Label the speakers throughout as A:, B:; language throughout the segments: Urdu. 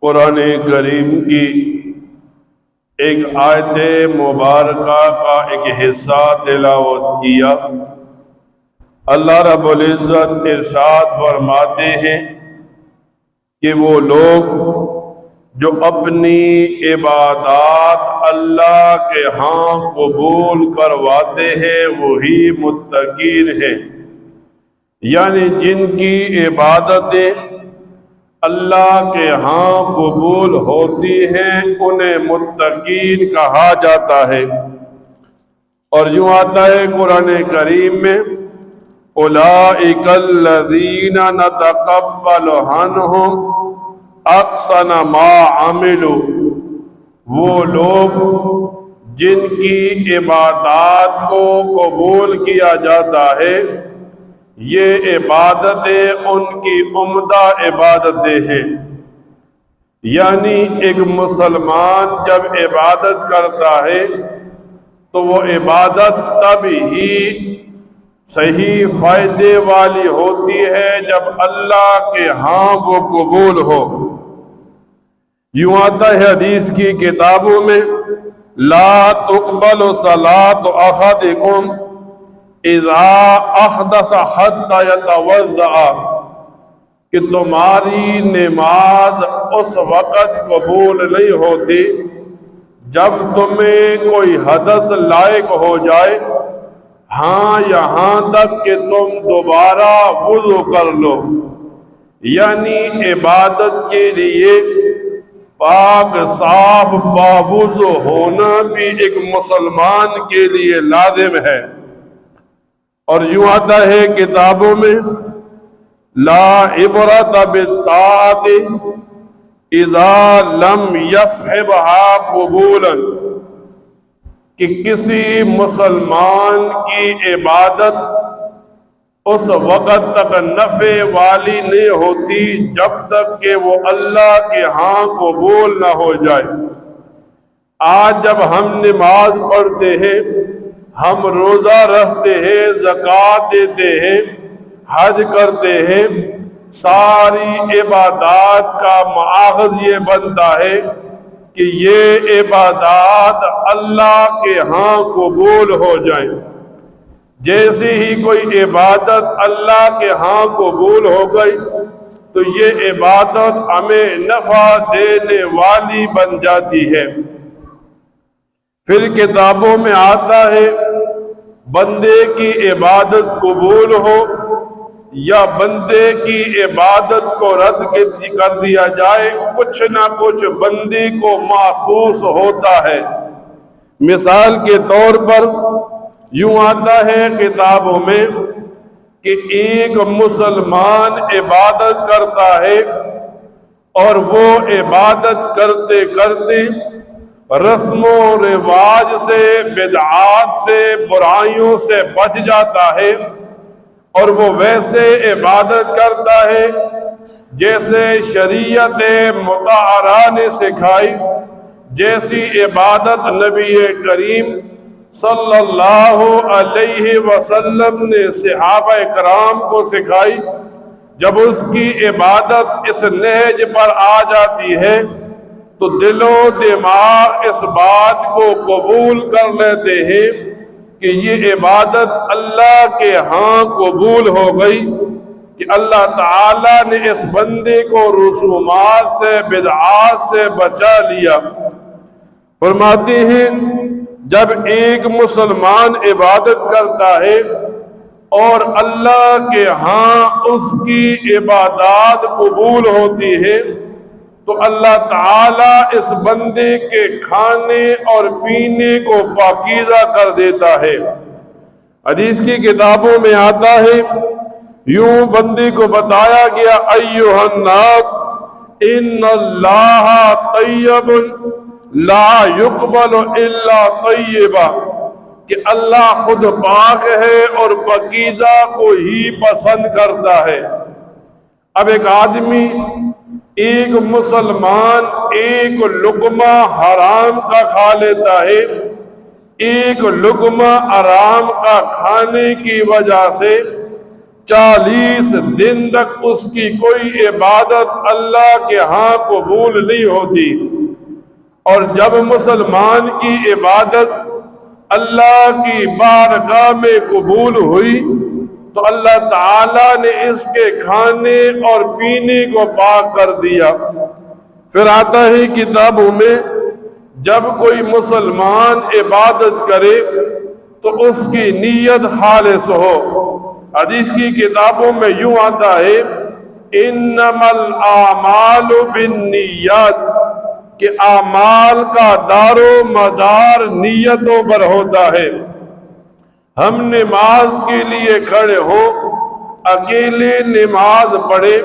A: قرآن کریم کی ایک آیت مبارکہ کا ایک حصہ تلاوت کیا۔ اللہ رب العزت ارشاد فرماتے ہیں کہ وہ لوگ جو اپنی عبادات اللہ کے ہاں قبول کرواتے ہیں وہی متقین ہیں، یعنی جن کی عبادتیں اللہ کے ہاں قبول ہوتی ہیں انہیں متقین کہا جاتا ہے۔ اور یوں آتا ہے قرآن کریم میں اولئک الذین نتقبل عنہم احسن ما عملوا، وہ لوگ جن کی عبادات کو قبول کیا جاتا ہے، یہ عبادتیں ان کی عمدہ عبادتیں ہیں۔ یعنی ایک مسلمان جب عبادت کرتا ہے تو وہ عبادت تب ہی صحیح فائدے والی ہوتی ہے جب اللہ کے ہاں وہ قبول ہو۔ یوں آتا ہے حدیث کی کتابوں میں لا تقبل صلاة احدکم اذا احدث حتی یتوضأ، کہ تمہاری نماز اس وقت قبول نہیں ہوتی جب تمہیں کوئی حدث لائق ہو جائے، ہاں یہاں تک کہ تم دوبارہ وضو کر لو۔ یعنی عبادت کے لیے پاک صاف باوضو ہونا بھی ایک مسلمان کے لیے لازم ہے۔ اور یوں آتا ہے کتابوں میں لا عبرت بالطاعت اذا لم یصحبها قبولا، کہ کسی مسلمان کی عبادت اس وقت تک نفع والی نہیں ہوتی جب تک کہ وہ اللہ کے ہاں قبول نہ ہو جائے۔ آج جب ہم نماز پڑھتے ہیں، ہم روزہ رکھتے ہیں، زکوٰۃ دیتے ہیں، حج کرتے ہیں، ساری عبادات کا مآخذ یہ بنتا ہے کہ یہ عبادات اللہ کے ہاں قبول ہو جائیں۔ جیسے ہی کوئی عبادت اللہ کے ہاں قبول ہو گئی تو یہ عبادت ہمیں نفع دینے والی بن جاتی ہے۔ پھر کتابوں میں آتا ہے بندے کی عبادت قبول ہو یا بندے کی عبادت کو رد کر دیا جائے، کچھ نہ کچھ بندے کو محسوس ہوتا ہے۔ مثال کے طور پر یوں آتا ہے کتابوں میں کہ ایک مسلمان عبادت کرتا ہے اور وہ عبادت کرتے کرتے رسم و رواج سے، بدعات سے، برائیوں سے بچ جاتا ہے، اور وہ ویسے عبادت کرتا ہے جیسے شریعت مطہرہ نے سکھائی، جیسی عبادت نبی کریم صلی اللہ علیہ وسلم نے صحابہ کرام کو سکھائی۔ جب اس کی عبادت اس نہج پر آ جاتی ہے تو دل و دماغ اس بات کو قبول کر لیتے ہیں کہ یہ عبادت اللہ کے ہاں قبول ہو گئی، کہ اللہ تعالیٰ نے اس بندے کو رسومات سے، بدعات سے بچا لیا۔ فرماتے ہیں جب ایک مسلمان عبادت کرتا ہے اور اللہ کے ہاں اس کی عبادات قبول ہوتی ہے تو اللہ تعالیٰ اس بندے کے کھانے اور پینے کو پاکیزہ کر دیتا ہے۔ حدیث کی کتابوں میں آتا ہے یوں بندے کو بتایا گیا ایھا الناس ان اللہ طیب لا یقبل الا طیبا، کہ اللہ خود پاک ہے اور پاکیزہ کو ہی پسند کرتا ہے۔ اب ایک آدمی، ایک مسلمان ایک لقمہ حرام کا کھا لیتا ہے، ایک لقمہ حرام کا کھانے کی وجہ سے 40 دن تک اس کی کوئی عبادت اللہ کے ہاں قبول نہیں ہوتی۔ اور جب مسلمان کی عبادت اللہ کی بارگاہ میں قبول ہوئی تو اللہ تعالیٰ نے اس کے کھانے اور پینے کو پاک کر دیا۔ پھر آتا ہے کتابوں میں جب کوئی مسلمان عبادت کرے تو اس کی نیت خالص ہو۔ حدیث کی کتابوں میں یوں آتا ہے انما الاعمال بالنیات، کہ اعمال کا دار و مدار نیتوں پر ہوتا ہے۔ ہم نماز کے لیے کھڑے ہوں، اکیلے نماز پڑھے،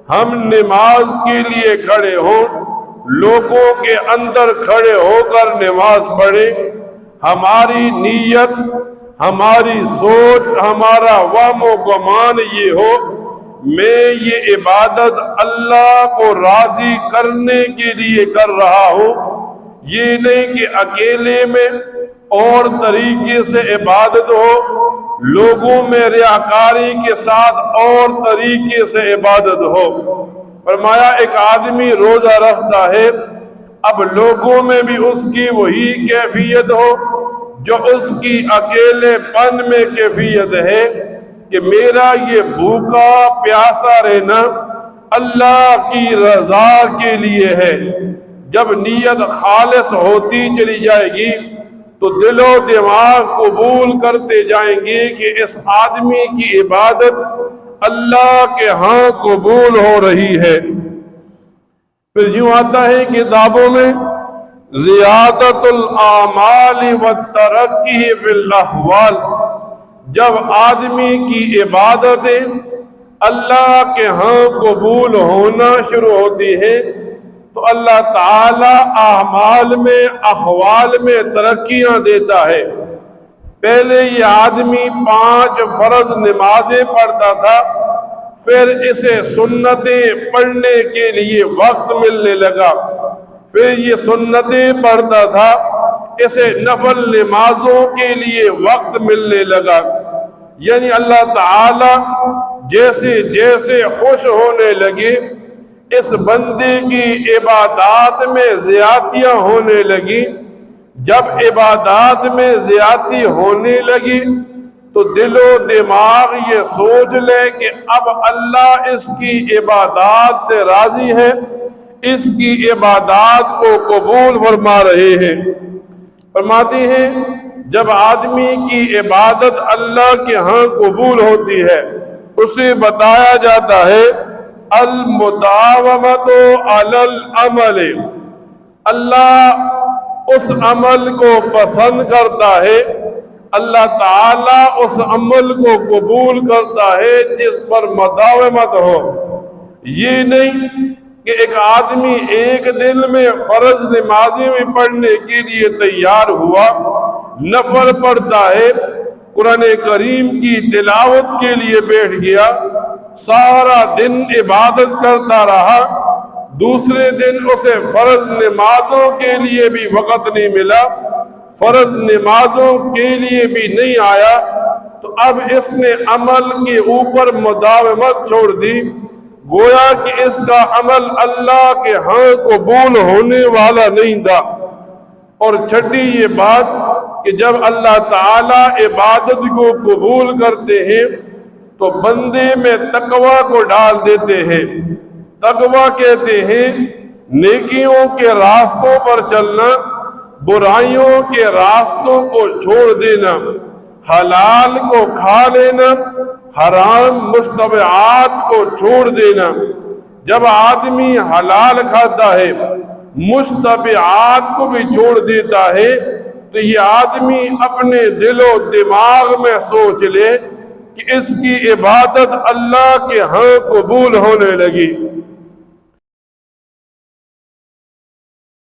A: ہم نماز کے لیے کھڑے ہوں، لوگوں کے اندر کھڑے ہو کر نماز پڑھے، ہماری نیت، ہماری سوچ، ہمارا وہم و گمان یہ ہو میں یہ عبادت اللہ کو راضی کرنے کے لیے کر رہا ہوں، یہ نہیں کہ اکیلے میں اور طریقے سے عبادت ہو، لوگوں میں ریاکاری کے ساتھ اور طریقے سے عبادت ہو۔ فرمایا ایک آدمی روزہ رکھتا ہے، اب لوگوں میں بھی اس کی وہی کیفیت ہو جو اس کی اکیلے پن میں کیفیت ہے کہ میرا یہ بھوکا پیاسا رہنا اللہ کی رضا کے لیے ہے۔ جب نیت خالص ہوتی چلی جائے گی تو دل و دماغ قبول کرتے جائیں گے کہ اس آدمی کی عبادت اللہ کے ہاں قبول ہو رہی ہے۔ پھر یوں آتا ہے کتابوں میں زیادت الاعمال والترقی فی الاحوال، جب آدمی کی عبادتیں اللہ کے ہاں قبول ہونا شروع ہوتی ہے تو اللہ تعالی اعمال میں احوال میں ترقیاں دیتا ہے۔ پہلے یہ آدمی 5 فرض نمازیں پڑھتا تھا، پھر اسے سنتیں پڑھنے کے لیے وقت ملنے لگا، پھر یہ سنتیں پڑھتا تھا، اسے نفل نمازوں کے لیے وقت ملنے لگا۔ یعنی اللہ تعالی جیسے جیسے خوش ہونے لگے، اس بندے کی عبادات میں زیادتیاں ہونے لگی۔ جب عبادات میں زیادتی ہونے لگی تو دل و دماغ یہ سوچ لے کہ اب اللہ اس کی عبادات سے راضی ہے، اس کی عبادات کو قبول فرما رہے ہیں۔ فرماتے ہیں جب آدمی کی عبادت اللہ کے ہاں قبول ہوتی ہے اسے بتایا جاتا ہے المداومۃ علی العمل، اللہ اس عمل کو پسند کرتا ہے، اللہ تعالیٰ اس عمل کو قبول کرتا ہے جس پر مداومت ہو۔ یہ نہیں کہ ایک آدمی ایک دن میں فرض نمازیں بھی پڑھنے کے لیے تیار ہوا، نفل پڑھتا ہے، قرآن کریم کی تلاوت کے لیے بیٹھ گیا، سارا دن عبادت کرتا رہا، دوسرے دن اسے فرض نمازوں کے لیے بھی وقت نہیں ملا، فرض نمازوں کے لیے بھی نہیں آیا، تو اب اس نے عمل کے اوپر مداومت چھوڑ دی، گویا کہ اس کا عمل اللہ کے ہاں قبول ہونے والا نہیں تھا۔ اور چھٹی یہ بات کہ جب اللہ تعالیٰ عبادت کو قبول کرتے ہیں تو بندے میں تقوی کو ڈال دیتے ہیں۔ تقوی کہتے ہیں نیکیوں کے راستوں پر چلنا، برائیوں کے راستوں کو چھوڑ دینا، حلال کو کھا لینا، حرام مشتبہات کو چھوڑ دینا۔ جب آدمی حلال کھاتا ہے، مشتبہات کو بھی چھوڑ دیتا ہے، تو یہ آدمی اپنے دل و دماغ میں سوچ لے کہ اس کی عبادت اللہ کے ہاں قبول ہونے لگی۔